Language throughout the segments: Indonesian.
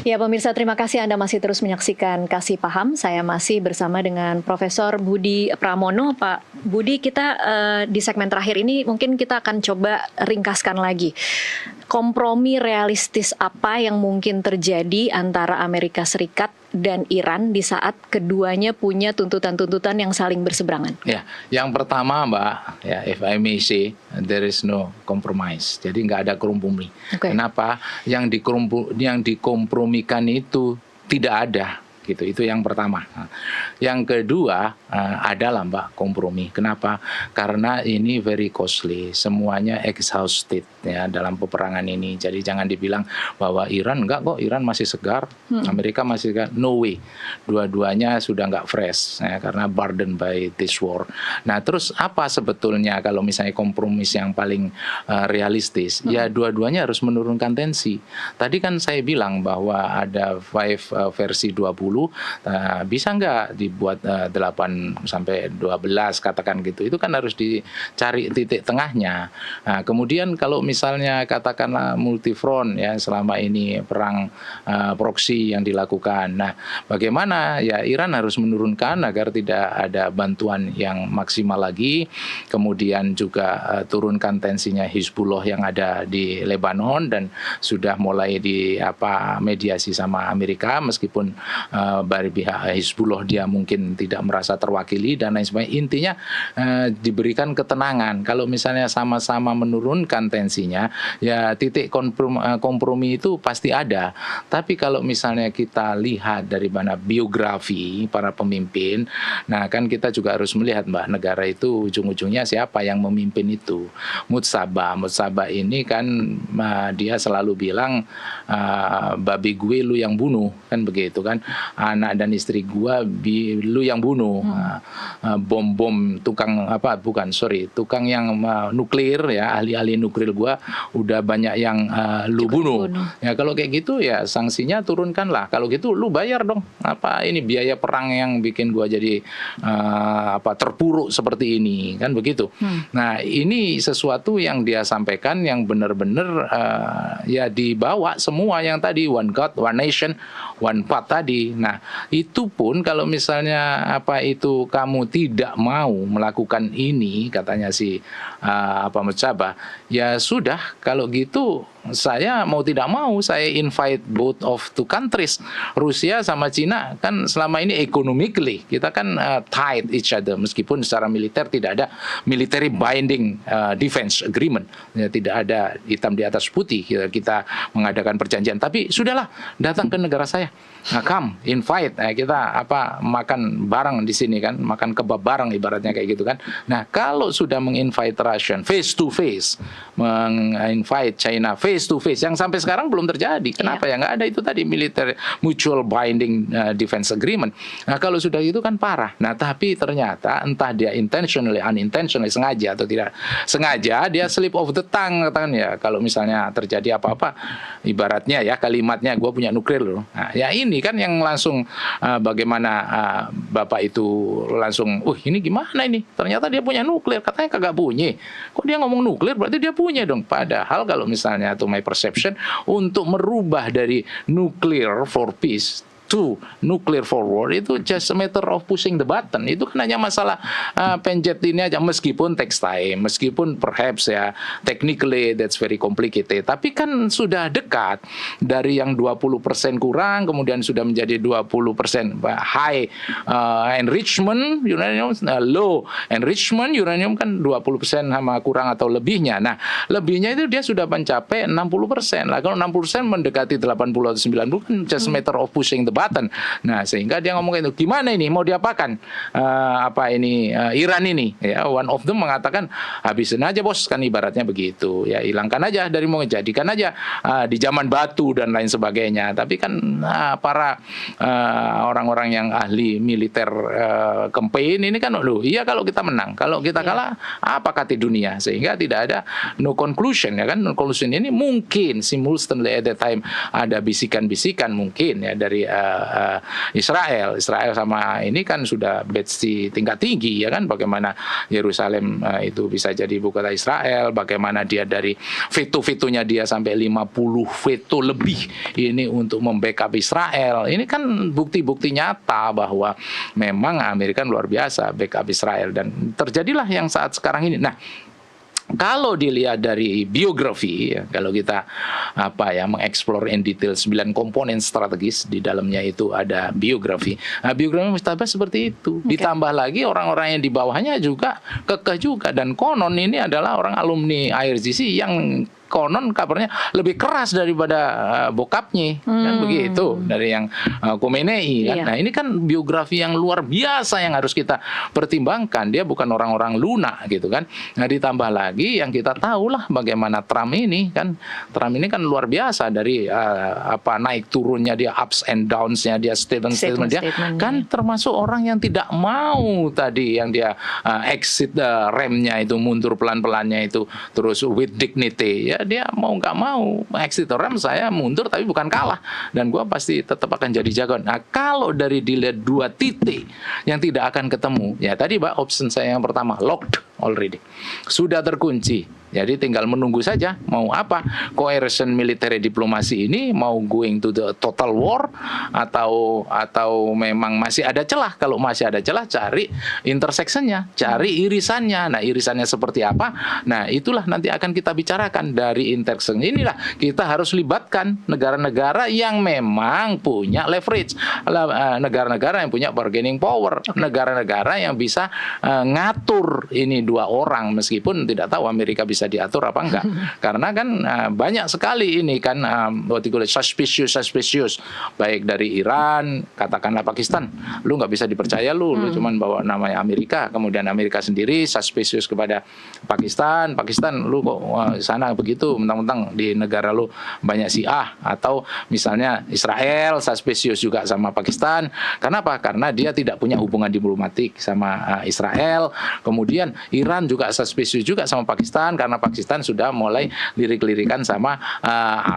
Ya pemirsa, terima kasih Anda masih terus menyaksikan Kasih Paham. Saya masih bersama dengan Profesor Budi Pramono. Pak Budi, kita di segmen terakhir ini mungkin kita akan coba ringkaskan lagi. Kompromi realistis apa yang mungkin terjadi antara Amerika Serikat dan Iran di saat keduanya punya tuntutan-tuntutan yang saling berseberangan? Ya, yang pertama Mbak, ya if I may say, there is no compromise. Jadi nggak ada kompromi. Okay. Kenapa? Yang dikompromikan itu tidak ada. Gitu. Itu yang pertama. Yang kedua adalah Mbak kompromi. Kenapa? Karena ini very costly. Semuanya exhausted ya dalam peperangan ini. Jadi jangan dibilang bahwa Iran enggak kok, Iran masih segar, Amerika masih segar. No way. Dua-duanya sudah enggak fresh ya, karena burdened by this war. Nah, terus apa sebetulnya kalau misalnya kompromis yang paling realistis? Ya dua-duanya harus menurunkan tensi. Tadi kan saya bilang bahwa ada 5 versi 20. Bisa nggak dibuat 8 sampai 12 katakan gitu. Itu kan harus dicari titik tengahnya. Nah, kemudian kalau misalnya katakanlah multifront ya selama ini perang proksi yang dilakukan. Nah, bagaimana ya Iran harus menurunkan agar tidak ada bantuan yang maksimal lagi. Kemudian juga turunkan tensinya Hizbullah yang ada di Lebanon dan sudah mulai mediasi sama Amerika meskipun dari pihak Hizbullah dia mungkin tidak merasa terwakili dan lain sebagainya. Intinya diberikan ketenangan. Kalau misalnya sama-sama menurunkan tensinya, ya titik kompromi itu pasti ada. Tapi kalau misalnya kita lihat dari mana biografi para pemimpin, nah kan kita juga harus melihat Mbak, negara itu ujung-ujungnya siapa yang memimpin itu. Mutsabah ini kan dia selalu bilang babi gue lu yang bunuh, kan begitu kan. Anak dan istri gua lu yang bunuh. Bom tukang tukang yang nuklir ya, ahli-ahli nuklir gua udah banyak yang lu bunuh. Ya kalau kayak gitu ya sanksinya turunkanlah. Kalau gitu lu bayar dong. Ini biaya perang yang bikin gua jadi terpuruk seperti ini, kan begitu. Nah, ini sesuatu yang dia sampaikan yang benar-benar ya dibawa semua yang tadi one God, one nation, one path tadi. Nah, itu pun kalau misalnya kamu tidak mau melakukan ini, katanya si Mutsabah, ya sudah kalau gitu saya mau tidak mau saya invite both of two countries, Rusia sama Cina kan selama ini economically kita kan tied each other meskipun secara militer tidak ada military binding defense agreement, ya, tidak ada hitam di atas putih kita mengadakan perjanjian, tapi sudahlah datang ke negara saya. Nah, come, invite, kita makan bareng di sini kan, makan kebab bareng ibaratnya kayak gitu kan. Nah, kalau sudah menginvite Russian face to face, menginvite China face to face, yang sampai sekarang belum terjadi. Kenapa ya? Nggak ada itu tadi military mutual binding defense agreement. Nah, kalau sudah itu kan parah. Nah, tapi ternyata entah dia intentionally, unintentionally, sengaja atau tidak sengaja, dia slip of the tongue katakan ya. Kalau misalnya terjadi apa-apa, ibaratnya ya kalimatnya gue punya nuklir loh. Nah, ya ini kan yang langsung bagaimana Bapak itu langsung, ini gimana ini? Ternyata dia punya nuklir, katanya kagak punya. Kok dia ngomong nuklir berarti dia punya dong. Padahal kalau misalnya to my perception untuk merubah dari nuclear for peace to nuclear for war itu just a matter of pushing the button. Itu kan hanya masalah pencet ini aja, meskipun takes time, meskipun perhaps ya technically that's very complicated, tapi kan sudah dekat dari yang 20% kurang kemudian sudah menjadi 20% high enrichment uranium, low enrichment uranium kan 20% sama kurang atau lebihnya. Nah, lebihnya itu dia sudah mencapai 60%. Lah kalau 60% mendekati 80 atau 90 kan just a matter of pushing the button. Nah, sehingga dia ngomong itu, gimana ini mau diapakan Iran ini ya. One of them mengatakan habisin aja bos, kan ibaratnya begitu ya, hilangkan aja dari mau, jadikan aja di zaman batu dan lain sebagainya. Tapi kan para orang-orang yang ahli militer campaign ini kan iya kalau kita menang, kalau kita kalah apa kata dunia, sehingga tidak ada no conclusion ya kan. No conclusion ini mungkin simultaneously at that time ada bisikan-bisikan mungkin ya dari Israel. Israel sama ini kan sudah batch di tingkat tinggi ya kan, bagaimana Yerusalem itu bisa jadi ibu kota Israel, bagaimana dia dari veto-vetonya dia sampai 50 veto lebih ini untuk membackup Israel. Ini kan bukti-bukti nyata bahwa memang Amerika luar biasa backup Israel, dan terjadilah yang saat sekarang ini. Nah, kalau dilihat dari biografi, ya, kalau kita mengeksplor in detail 9 komponen strategis, di dalamnya itu ada biografi. Nah, biografi Mustafa seperti itu. Ditambah lagi orang-orang yang di bawahnya juga kekeh juga, dan konon ini adalah orang alumni IRGC yang konon kabarnya lebih keras daripada bokapnya, kan begitu, dari yang Khomeini kan. Iya. Nah, ini kan biografi yang luar biasa yang harus kita pertimbangkan. Dia bukan orang-orang lunak gitu kan. Nah, ditambah lagi yang kita tahu lah bagaimana Trump ini kan. Trump ini kan luar biasa dari naik turunnya dia, ups and downs-nya dia, statement dia kan termasuk orang yang tidak mau tadi yang dia exit remnya itu, mundur pelan-pelannya itu, terus with dignity ya, dia mau nggak mau exit rem, saya mundur tapi bukan kalah, dan gua pasti tetap akan jadi jagoan. Nah, kalau dari dilihat 2 titik yang tidak akan ketemu, ya tadi Pak, option saya yang pertama locked already, sudah terkunci. Jadi tinggal menunggu saja mau apa, coercion military diplomasi ini mau going to the total war atau memang masih ada celah. Kalau masih ada celah, cari intersectionnya, cari irisannya. Nah, irisannya seperti apa? Nah, itulah nanti akan kita bicarakan. Dari intersection inilah kita harus libatkan negara-negara yang memang punya leverage, negara-negara yang punya bargaining power, negara-negara yang bisa ngatur ini 2 orang, meskipun tidak tahu Amerika bisa diatur apa enggak. Karena kan banyak sekali ini kan suspicious baik dari Iran, katakanlah Pakistan, lu nggak bisa dipercaya, lu cuman bawa namanya Amerika, kemudian Amerika sendiri suspicious kepada Pakistan, lu kok sana begitu, mentang-mentang di negara lu banyak Syiah. Atau misalnya Israel suspicious juga sama Pakistan. Kenapa? Karena dia tidak punya hubungan diplomatik sama Israel. Kemudian Iran juga suspicious juga sama Pakistan, karena Pakistan sudah mulai lirik-lirikan sama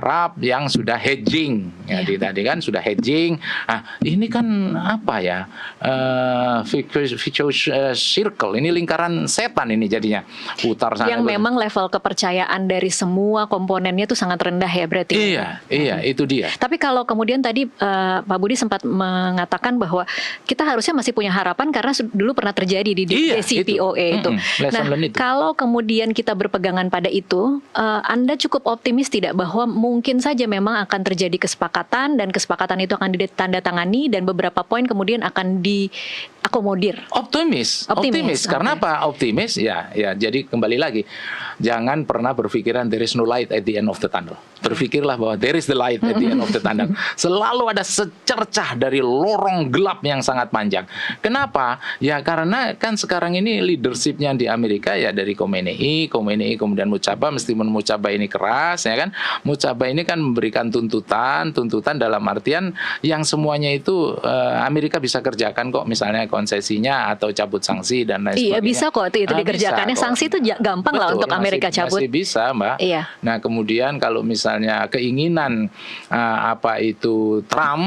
Arab yang sudah hedging. Jadi tadi kan sudah hedging. Nah, ini kan apa ya? Vicious circle. Ini lingkaran setan ini jadinya. Putar sana. Yang memang level kepercayaan dari semua komponennya itu sangat rendah ya berarti. Iya, itu dia. Tapi kalau kemudian tadi Pak Budi sempat mengatakan bahwa kita harusnya masih punya harapan karena dulu pernah terjadi di JCPOA itu. Nah, kalau kemudian kita berpegangan pada itu, Anda cukup optimis tidak bahwa mungkin saja memang akan terjadi kesepakatan, dan kesepakatan itu akan ditandatangani dan beberapa poin kemudian akan diakomodir? Optimis. Karena apa? Optimis ya. Jadi kembali lagi, jangan pernah berpikiran there is no light at the end of the tunnel. Berpikirlah bahwa there is the light at the end of the tunnel. Selalu ada secercah dari lorong gelap yang sangat panjang. Kenapa? Ya karena kan sekarang ini leadershipnya di Amerika ya dari Khomeini kemudian Mujaba, meskipun Mujaba ini keras ya kan. Mujaba ini kan memberikan tuntutan dalam artian yang semuanya itu Amerika bisa kerjakan kok, misalnya konsesinya atau cabut sanksi dan lain sebagainya. Iya, bisa kok itu dikerjakannya. Sanksi itu gampang lah untuk Amerika cabut. Masih bisa, Mbak. Iya. Nah, kemudian kalau misalnya keinginan Trump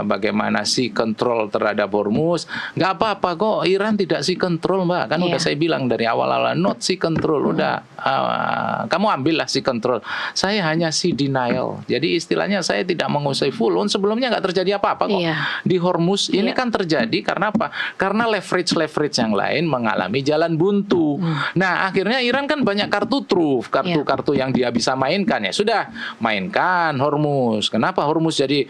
bagaimana si kontrol terhadap Hormuz, nggak apa-apa kok, Iran tidak si kontrol, Mbak. Kan udah saya bilang dari awal-awal, not si kontrol, udah kamu ambillah si kontrol. Saya hanya si denial. Jadi istilahnya saya tidak menguasai full. Sebelumnya nggak terjadi apa-apa kok. Di Hormuz ini kan terjadi karena apa? Karena leverage yang lain mengalami jalan buntu. Nah, akhirnya Iran kan banyak kartu truf, kartu yang dia bisa mainkan. Ya sudah, mainkan Hormuz. Kenapa Hormuz jadi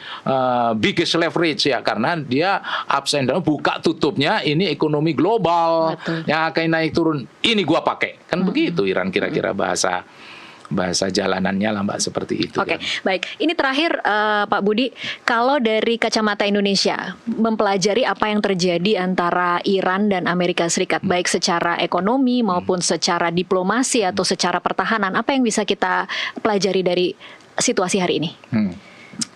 biggest leverage? Ya karena dia ups and down, buka tutupnya ini ekonomi global. Yang akan naik turun, ini gua pakai. Kan begitu Iran kira-kira bahasa jalanannya lah, Mbak, seperti itu. Oke, baik. Ini terakhir Pak Budi, kalau dari kacamata Indonesia mempelajari apa yang terjadi antara Iran dan Amerika Serikat, baik secara ekonomi maupun secara diplomasi atau secara pertahanan, apa yang bisa kita pelajari dari situasi hari ini?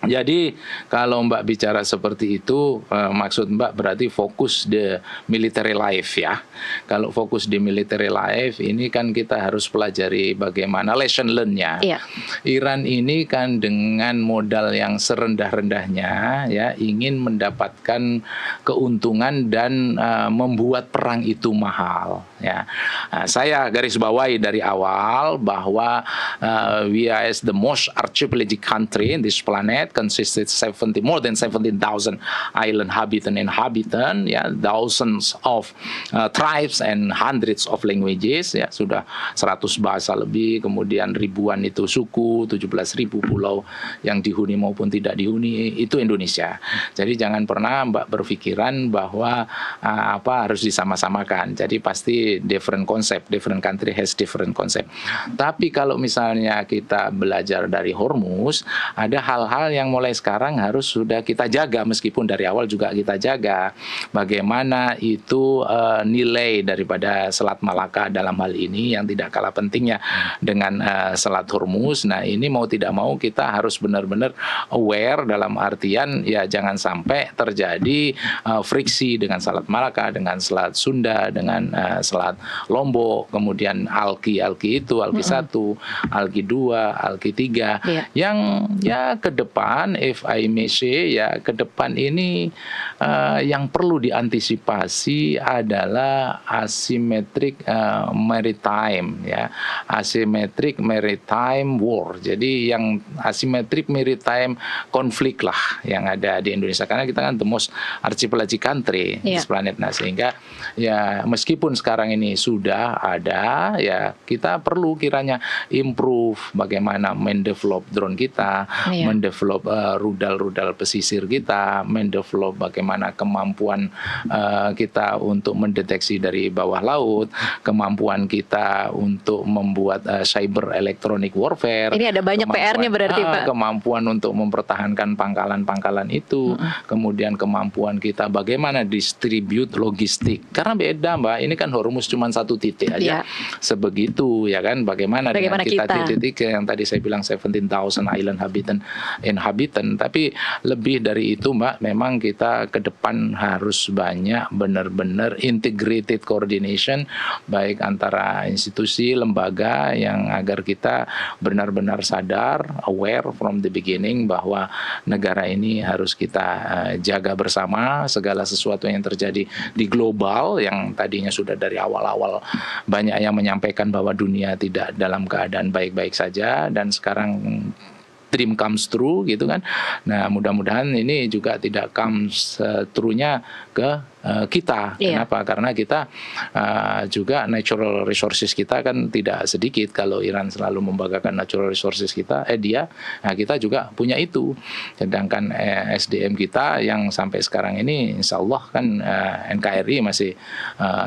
Jadi kalau Mbak bicara seperti itu, maksud Mbak berarti fokus di military life ya. Kalau fokus di military life ini kan kita harus pelajari bagaimana lesson learn-nya. Iya. Iran ini kan dengan modal yang serendah-rendahnya ya ingin mendapatkan keuntungan dan membuat perang itu mahal ya. Saya garis bawahi dari awal bahwa we are as the most archipelagic country in this planet, consisted more than 17,000 island inhabitant, ya, thousands of tribes and hundreds of languages, ya, sudah 100 bahasa lebih, kemudian ribuan itu suku, 17.000 pulau yang dihuni maupun tidak dihuni, itu Indonesia. Jadi jangan pernah Mbak berpikiran bahwa harus disama-samakan. Jadi pasti different concept, different country has different concept. Tapi kalau misalnya kita belajar dari Hormuz, ada hal-hal yang mulai sekarang harus sudah kita jaga, meskipun dari awal juga kita jaga. Bagaimana itu nilai daripada Selat Malaka dalam hal ini yang tidak kalah pentingnya dengan Selat Hormuz. Nah, ini mau tidak mau kita harus benar-benar aware, dalam artian ya jangan sampai terjadi friksi dengan Selat Malaka, dengan Selat Sunda, dengan Selat Lombok, kemudian Alki itu, Alki 1, Alki 2, Alki 3, yang ya ke depan, if I may say, ya ke depan ini yang perlu diantisipasi adalah asymmetric maritime, ya, asymmetric maritime war. Jadi yang asymmetric maritime konflik lah yang ada di Indonesia, karena kita kan the most archipelagic country di planet. Nah, sehingga ya meskipun sekarang ini sudah ada, ya kita perlu kiranya improve bagaimana mendevelop drone kita, mendevelop rudal-rudal pesisir kita, mendevelop bagaimana kemampuan kita untuk mendeteksi dari bawah laut, kemampuan kita untuk membuat cyber electronic warfare. Ini ada banyak PR-nya berarti, Pak. Kemampuan untuk mempertahankan pangkalan-pangkalan itu, kemudian kemampuan kita bagaimana distribute logistik. Karena beda, Mbak, ini kan Hormuz cuma satu titik aja. Sebegitu ya kan, bagaimana dengan kita titik yang tadi saya bilang 17,000 island inhabitant, tapi lebih dari itu, Mbak, memang kita ke depan harus banyak benar-benar integrated coordination baik antara institusi, lembaga, yang agar kita benar-benar sadar, aware from the beginning bahwa negara ini harus kita jaga bersama. Segala sesuatu yang terjadi di global yang tadinya sudah dari awal-awal banyak yang menyampaikan bahwa dunia tidak dalam keadaan baik-baik saja, dan sekarang dream comes true gitu kan. Nah, mudah-mudahan ini juga tidak comes true-nya ke kita. Kenapa? Karena kita juga natural resources kita kan tidak sedikit. Kalau Iran selalu membanggakan natural resources kita, nah kita juga punya itu. Sedangkan SDM kita yang sampai sekarang ini insya Allah kan NKRI masih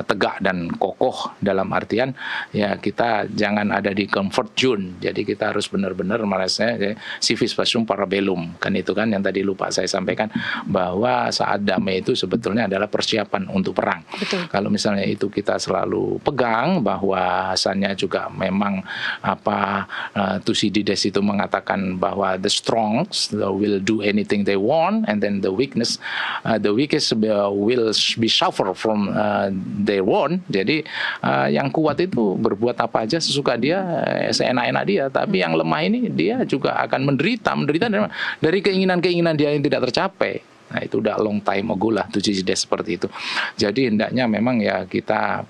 tegak dan kokoh, dalam artian ya kita jangan ada di comfort zone. Jadi kita harus benar-benar merasa civis pacem parabellum, kan itu kan yang tadi lupa saya sampaikan, bahwa saat damai itu sebetulnya adalah persiapan untuk perang. Betul. Kalau misalnya itu kita selalu pegang, bahwa asalnya juga memang Thucydides itu mengatakan bahwa the strong will do anything they want, and then the weakest will be suffer from their want. Jadi yang kuat itu berbuat apa aja sesuka dia, seenak-enak dia, tapi yang lemah ini dia juga akan menderita dari keinginan-keinginan dia yang tidak tercapai. Nah, itu udah long time ago lah Thucydides seperti itu. Jadi hendaknya memang ya kita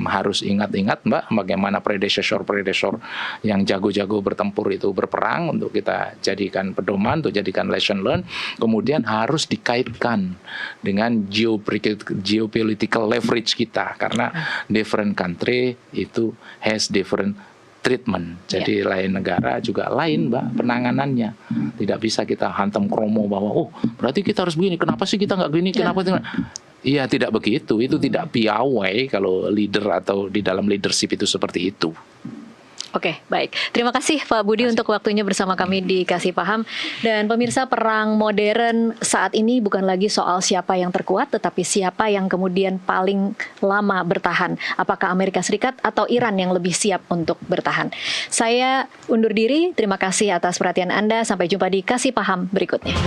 harus ingat-ingat, Mbak, bagaimana predecessor yang jago-jago bertempur itu berperang, untuk kita jadikan pedoman, untuk jadikan lesson learn. Kemudian harus dikaitkan dengan geopolitical leverage kita, karena different country itu has different treatment. Jadi lain negara juga lain, Mbak, penanganannya. Tidak bisa kita hantam kromo bahwa berarti kita harus begini. Kenapa sih kita nggak begini? Kenapa tidak? Iya, tidak begitu. Itu tidak piawai kalau leader atau di dalam leadership itu seperti itu. Oke, baik. Terima kasih Pak Budi untuk waktunya bersama kami di Kasih Paham. Dan pemirsa, perang modern saat ini bukan lagi soal siapa yang terkuat, tetapi siapa yang kemudian paling lama bertahan. Apakah Amerika Serikat atau Iran yang lebih siap untuk bertahan? Saya undur diri, terima kasih atas perhatian Anda. Sampai jumpa di Kasih Paham berikutnya.